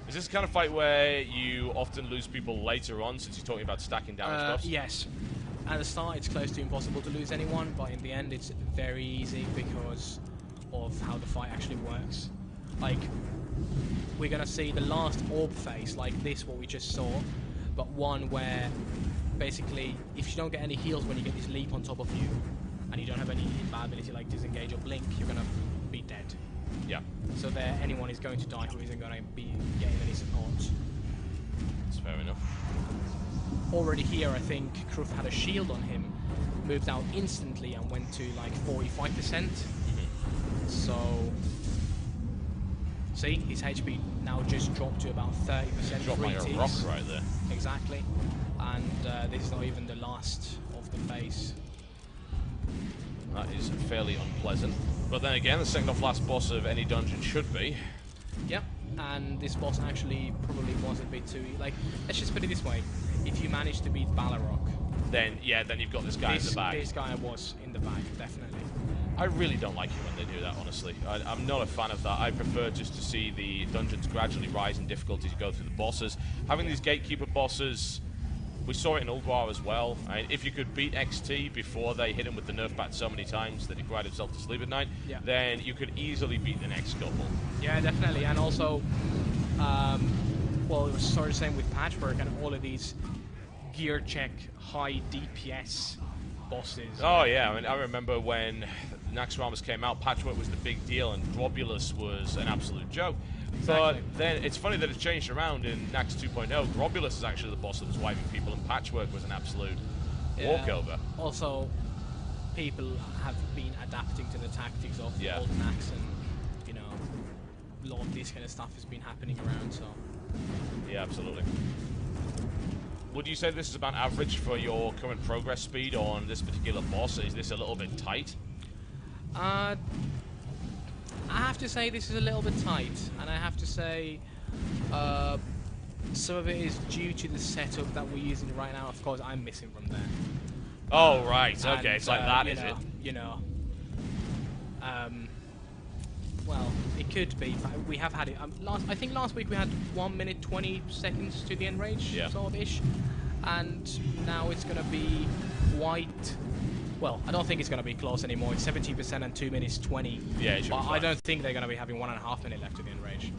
Is this the kind of fight where you often lose people later on, since you're talking about stacking damage buffs? Yes. At the start it's close to impossible to lose anyone, but in the end it's very easy because of how the fight actually works. Like, we're gonna see the last orb phase like this, what we just saw, but one where basically if you don't get any heals when you get this leap on top of you, and you don't have any ability like disengage or blink, you're gonna be dead. Yeah. So there, anyone is going to die who isn't going to be getting any support. That's fair enough. Already here, I think Kruth had a shield on him, moved out instantly and went to like 45%. So, see, his HP now just dropped to about 30%. Dropped like a rock right there. Exactly. And this is not even the last of the phase. That is fairly unpleasant. But then again, the second off last boss of any dungeon should be. Yep, and this boss actually probably was a bit too... Like, let's just put it this way. If you manage to beat Balrog... Then you've got this guy in the bag. This guy was in the bag, definitely. I really don't like it when they do that, honestly. I'm not a fan of that. I prefer just to see the dungeons gradually rise in difficulty as you go through the bosses. Having these gatekeeper bosses... We saw it in Ulduar as well. I mean, if you could beat XT before they hit him with the nerf bat so many times that he cried himself to sleep at night, then you could easily beat the next couple. Yeah, definitely. And also, well, it was sort of the same with Patchwork and all of these gear check high DPS bosses. Oh yeah, I mean, I remember when Naxxramas came out, Patchwork was the big deal, and Grobulus was an absolute joke. Exactly. But then it's funny that it's changed around in Nax 2.0. Grobulus is actually the boss that was wiping people, and Patchwork was an absolute walkover. Also, people have been adapting to the tactics of old Nax, and you know, a lot of this kind of stuff has been happening around. So yeah, absolutely. Would you say this is about average for your current progress speed on this particular boss? Is this a little bit tight? I have to say this is a little bit tight, and I have to say some of it is due to the setup that we're using right now. Of course, I'm missing from there. Oh, right. Okay, it's like that, is it? You know. Well, it could be. We have had it. I think last week we had 1 minute 20 seconds to the end range, sort of ish, and now it's gonna be quite. Well, I don't think it's going to be close anymore. It's 70% and 2 minutes 20. Yeah, it should be fine. I don't think they're going to be having 1.5 minutes left to the end range.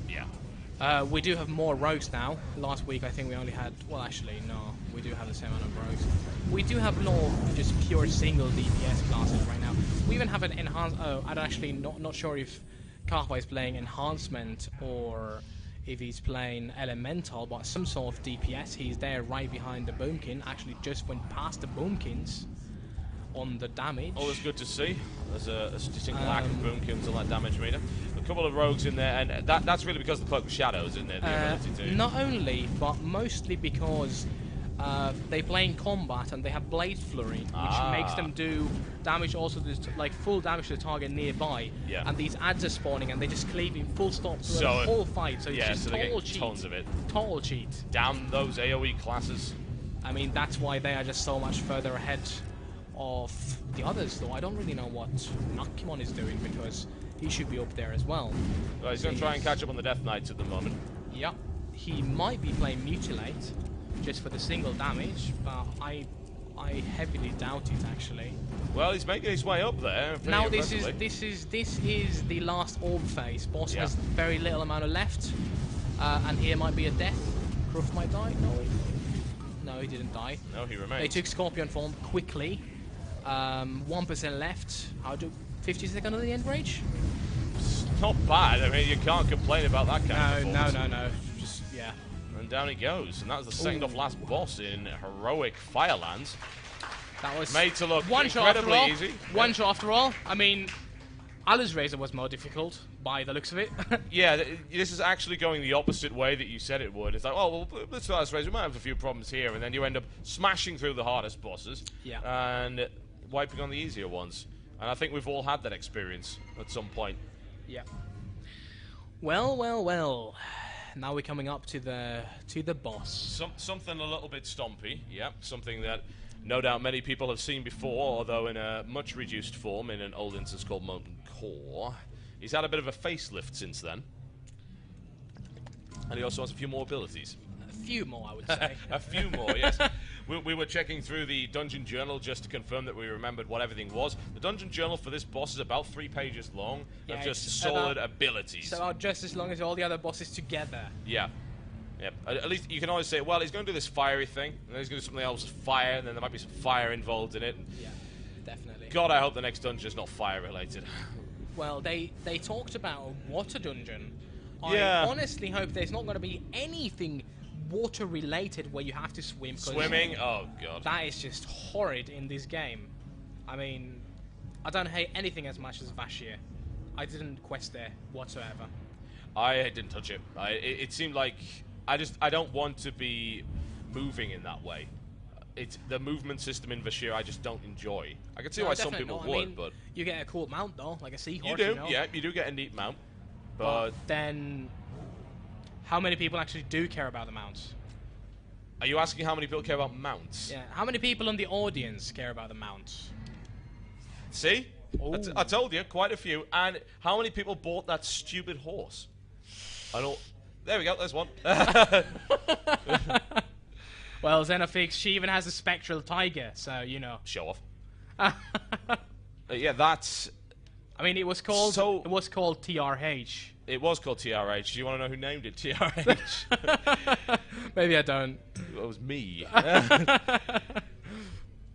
Yeah. We do have more rogues now. Last week I think we only had... Well, actually, no. We do have the same amount of rogues. We do have a lot of just pure single DPS classes right now. We even have an enhanced... Oh, I'm actually not sure if Kahwa is playing Enhancement or if he's playing Elemental, but some sort of DPS. He's there right behind the Boomkin. Actually just went past the Boomkins on the damage. Always good to see. There's a distinct lack of boomkins on that damage meter. A couple of rogues in there, and that's really because of the Cloak of Shadows, isn't it? The ability to... Not only, but mostly because they play in combat and they have Blade Flurry, which makes them do damage also to, like full damage to the target nearby. Yeah. And these ads are spawning and they just cleave in full stop through the whole fight. So it's just total cheat. Tons of it. Total cheat. Damn those AoE classes. I mean, that's why they are just so much further ahead of the others, though. I don't really know what Nakimon is doing because he should be up there as well. He's going to try and catch up on the Death Knights at the moment. Yep. He might be playing Mutilate, just for the single damage, but I heavily doubt it actually. Well, he's making his way up there. Now this is the last orb phase. Boss has very little amount of left, and here might be a death. Croft might die. No, he didn't die. No, he remains. They took Scorpion form quickly. 1% left. How do 50 seconds of the end rage? It's not bad. I mean, you can't complain about that kind of performance. No. Just yeah. And down he goes, and that was the second off last boss in heroic Firelands. That was made to look one shot incredibly after all. easy. One shot after all. I mean, Allah's Razor was more difficult by the looks of it. Yeah, this is actually going the opposite way that you said it would. It's like, oh, well, let's try this Razor. We might have a few problems here, and then you end up smashing through the hardest bosses and wiping on the easier ones. And I think we've all had that experience at some point. Yeah. Well. Now we're coming up to the boss. Something a little bit stompy. Yeah, something that no doubt many people have seen before, although in a much reduced form in an old instance called Molten Core. He's had a bit of a facelift since then. And he also has a few more abilities. A few more, I would say. A few more, yes. We were checking through the Dungeon Journal just to confirm that we remembered what everything was. The Dungeon Journal for this boss is about 3 pages long of just solid abilities. So about just as long as all the other bosses together. Yeah. Yep. At least you can always say, well, he's going to do this fiery thing, and then he's going to do something else fire, and then there might be some fire involved in it. Yeah, definitely. God, I hope the next dungeon is not fire-related. Well, they talked about a water dungeon. Yeah. I honestly hope there's not going to be anything water-related where you have to swim. Swimming? Oh, God. That is just horrid in this game. I mean, I don't hate anything as much as Vashir. I didn't quest there whatsoever. I didn't touch it. It seemed like... I don't want to be moving in that way. It's the movement system in Vashir I just don't enjoy. I can see why some people would, I mean, but... You get a cool mount, though, like a seahorse, You do, know? yeah, you do get a neat mount. But then... How many people actually do care about the mounts? Are you asking how many people care about mounts? Yeah, how many people in the audience care about the mounts? See? I told you, quite a few. And how many people bought that stupid horse? I don't... There we go, there's one. Well, Xenofix, she even has a spectral tiger, so, you know. Show off. Yeah, that's... I mean, it was called TRH. It was called TRH. Do you want to know who named it TRH? Maybe I don't. It was me.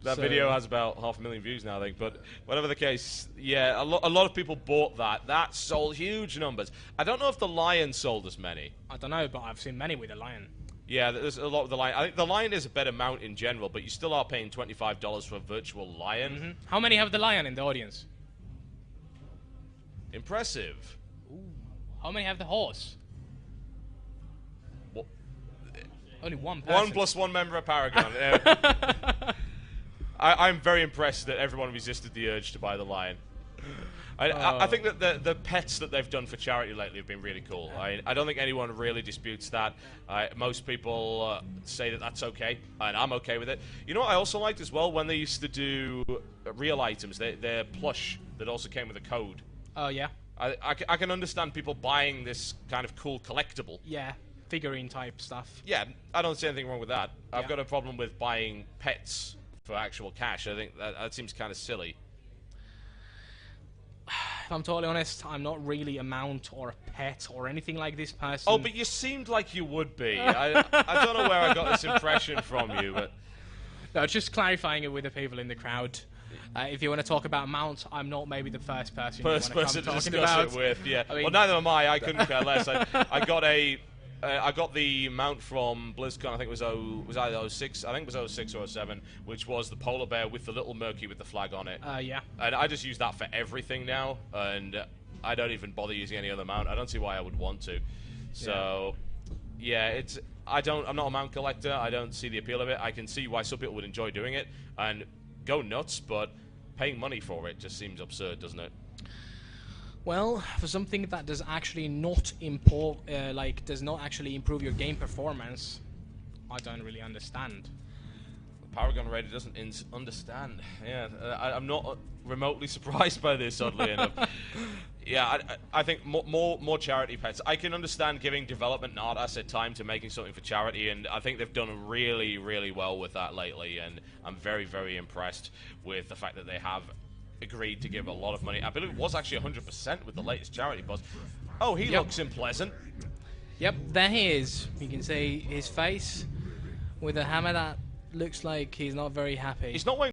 That video has about 500,000 views now, I think. But whatever the case, yeah, a lot of people bought that. That sold huge numbers. I don't know if the Lion sold as many. I don't know, but I've seen many with the Lion. Yeah, there's a lot with the Lion. I think the Lion is a better mount in general, but you still are paying $25 for a virtual Lion. Mm-hmm. How many have the Lion in the audience? Impressive. Ooh. How many have the horse? What? Only one person. 1 plus 1 member of Paragon. I'm very impressed that everyone resisted the urge to buy the Lion. I think that the pets that they've done for charity lately have been really cool. I don't think anyone really disputes that. Most people say that that's okay, and I'm okay with it. You know what I also liked as well? When they used to do real items, they're plush that also came with a code. Oh, yeah? I can understand people buying this kind of cool collectible. Yeah, figurine type stuff. Yeah, I don't see anything wrong with that. I've got a problem with buying pets for actual cash. I think that seems kind of silly. If I'm totally honest, I'm not really a mount or a pet or anything like this person. Oh, but you seemed like you would be. I don't know where I got this impression from you, but... No, just clarifying it with the people in the crowd. If you want to talk about mount, I'm not maybe the first person you want to come talking about. It with, yeah. I mean, well, neither am I. I couldn't care less. I got the mount from BlizzCon. I think it was either 06. I think it was 06 or 07, which was the polar bear with the little Murky with the flag on it. Yeah. And I just use that for everything now, and I don't even bother using any other mount. I don't see why I would want to. So, yeah, I'm not a mount collector. I don't see the appeal of it. I can see why some people would enjoy doing it and go nuts, but paying money for it just seems absurd, doesn't it? Well, for something that does actually not does not actually improve your game performance, I don't really understand. The Paragon Raider doesn't understand. Yeah, I'm not remotely surprised by this, oddly enough. Yeah, I think more charity pets. I can understand giving development and art asset time to making something for charity, and I think they've done really, really well with that lately, and I'm very, very impressed with the fact that they have agreed to give a lot of money. I believe it was actually 100% with the latest charity boss. Oh, he looks unpleasant. Yep, there he is. You can see his face with a hammer that looks like he's not very happy. He's not wearing